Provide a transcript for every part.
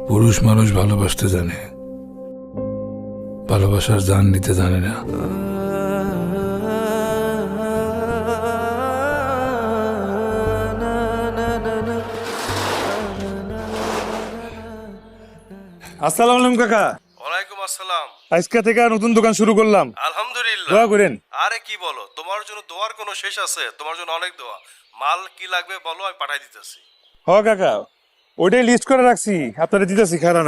পুরুষ মানুষ ভালোবাসতে জানে, ভালোবাসার জান নিতে জানে না। আসসালামু আলাইকুম কাকা। ওয়ালাইকুম আসসালাম। আজকে থেকে নতুন দোকান শুরু করলাম, আলহামদুলিল্লাহ। দোয়া করেন। আরে কি বলো, তোমার জন্য দোয়ার কোনো শেষ আছে? তোমার জন্য অনেক দোয়া। মাল কি লাগবে বলো, আমি পাঠাই দিতেছি। হ কাকা, ওইটাই লিস্ট করে রাখছি, আপনারা দিতেছি খারাপ।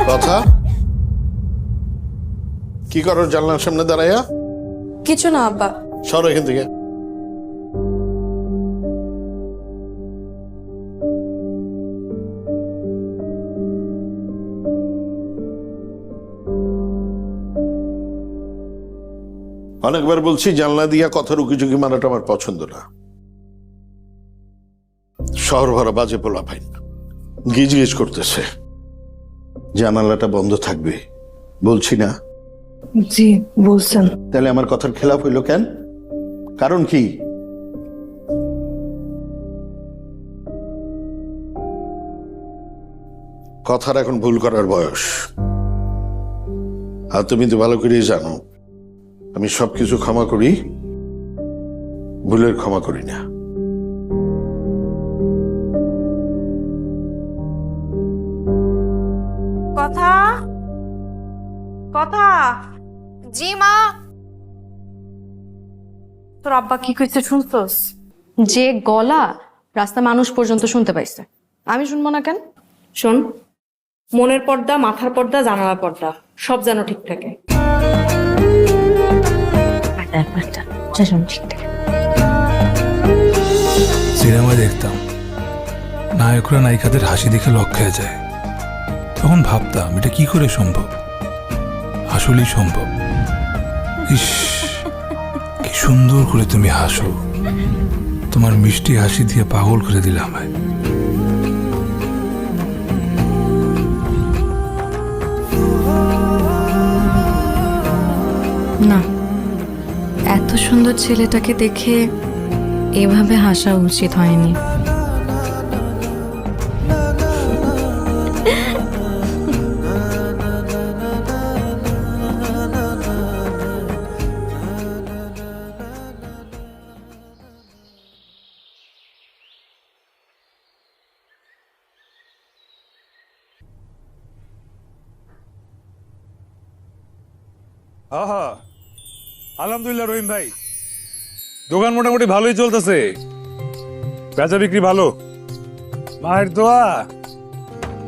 কথা কি করো জানলার সামনে দাঁড়াইয়া? কিছু না আব্বা। সরো এখান থেকে। অনেকবার বলছি জানলা দিয়া কথা রুকিঝুঁকি মারাটা আমার পছন্দ না। শহর ভরা বাজে পোলা পাইন গিজ গিজ করতেছে, জানালাটা বন্ধ থাকবে বলছি না? জি বলছেন। তাহলে আমার কথার খেলাফ হইল কেন? কারণ কি? কথার এখন ভুল করার বয়স, আর তুমি তো ভালো করেই জানো আমি সবকিছু ক্ষমা করি, ভুলের ক্ষমা করি না। কথা কথা। জি মা। তোর আব্বা কি কইছে শুনছস? যে গলা রাস্তা মানুষ পর্যন্ত শুনতে পাইছে, আমি শুনবো না কেন? শোন, মনের পর্দা, মাথার পর্দা, জানালার পর্দা সব যেন ঠিক থাকে। সিনেমা দেখতাম, নায়করা নায়িকাদের হাসি দেখে লক খেয়ে যায়। তখন ভাবতাম এটা কি করে সম্ভব? আসলেই সম্ভব। ইস, কি সুন্দর করে তুমি হাসো। তোমার মিষ্টি হাসি দিয়ে পাগল করে দিলে আমায়। না, এত সুন্দর ছেলেটাকে দেখে এভাবে হাসা উচিত হয়নি। আহা, আলহামদুলিল্লাহ রহিম ভাই, দোকান মোটামুটি ভালোই চলতেছে, বেচা বিক্রি ভালো। মায়ের দোয়া,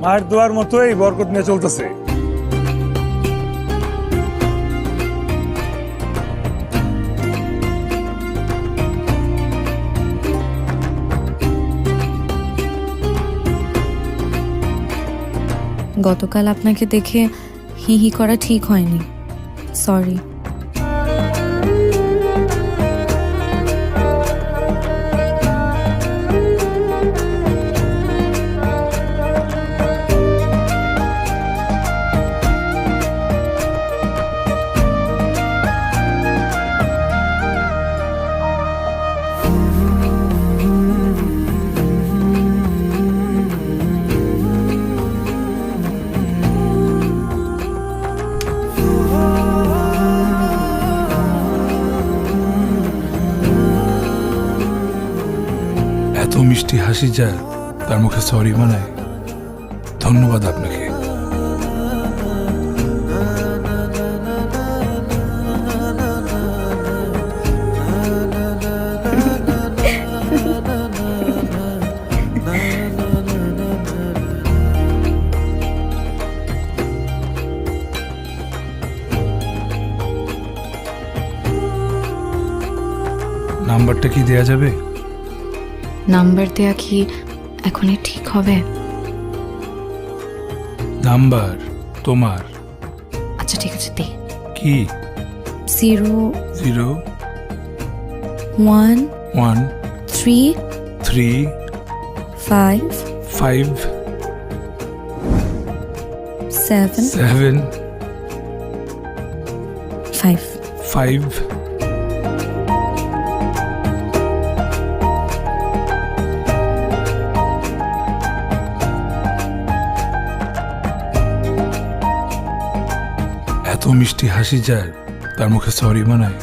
মায়ের দোয়ার মতোই বরকত নিয়ে চলতেছে। গতকাল আপনাকে দেখে হি হি করা ঠিক হয়নি, সরি। এত মিষ্টি হাসি যা তার মুখে সরি মানায়। ধন্যবাদ আপনাকে। নাম্বারটা কি দেয়া যাবে? নাম্বার দেয়া কি এখনই ঠিক হবে? নাম্বার তোমার? আচ্ছা ঠিক আছে, দে। কি? 0 0 1 1 3 3 5 5 7 7 5 5 এত মিষ্টি হাসি যার, তার মুখে সরি মানায়।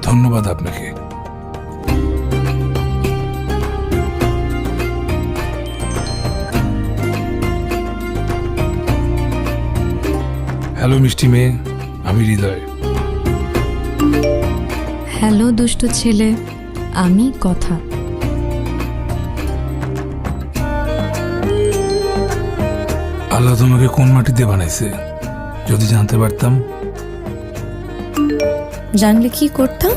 ধন্যবাদ আপনাকে। হ্যালো মিষ্টি মেয়ে, আমি হৃদয়। হ্যালো দুষ্ট ছেলে, আমি কথা। আল্লাহ তোমাকে কোন মাটিতে বানাইছে যদি জানতে পারতাম? জানলে কি করতাম?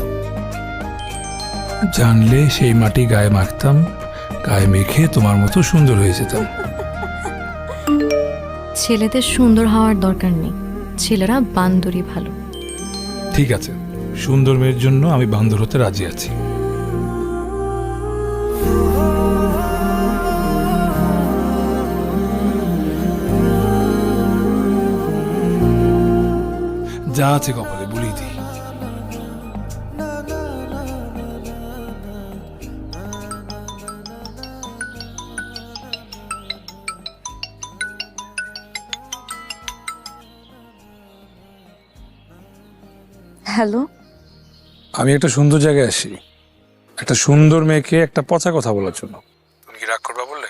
জানলে সেই মাটি গায়ে মাখতাম, গায়ে মেখে তোমার মতো সুন্দর হয়ে যেতাম। ছেলেদের সুন্দর হওয়ার দরকার নেই, ছেলেরা বান্দরই ভালো। ঠিক আছে, সুন্দর মেয়ের জন্য আমি বান্দর হতে রাজি আছি। যা আছে কপালে বলি দিই। হ্যালো, আমি একটা সুন্দর জায়গায় আসি, একটা সুন্দর মেয়েকে একটা পচা কথা বলার জন্য। তুমি কি রাগ করবা বললে?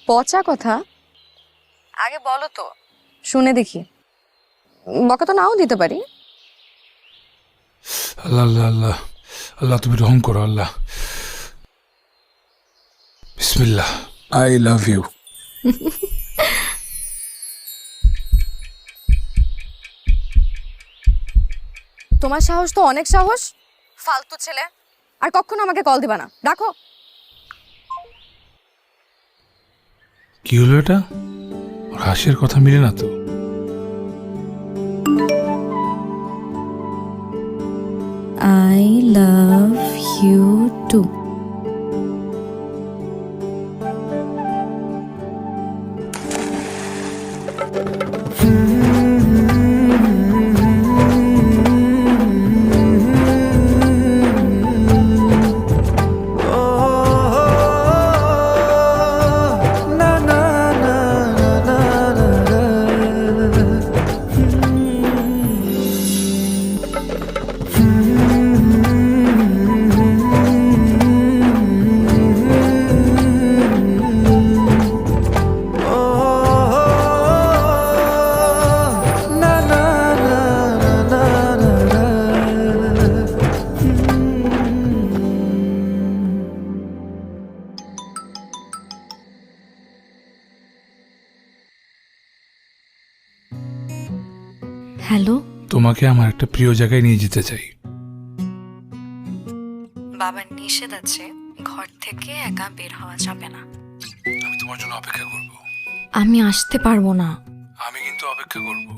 পচা কথা? আগে বলো তো, শুনে দেখি। বকা তো নাও দিতে পারি। আল্লাহ আল্লাহ আল্লাহ আল্লাহ, তুমি রহম করো আল্লাহ। বিসমিল্লাহ, আই লাভ ইউ। তোমার সাহস তো অনেক সাহস, ফালতু ছেলে। আর কখনো আমাকে কল দিবা না, রাখো। কি হলো এটা? ওর হাসির কথা মিলে না তো। I love you too. Hello, তোমাকে আমার একটা প্রিয় জায়গায় নিয়ে যেতে চাই। বাবার নিষেধ আছে, ঘর থেকে একা বের হওয়া যাবে না। আমি তোমার জন্য অপেক্ষা করব। আমি আসতে পারবো না। আমি কিন্তু অপেক্ষা করব।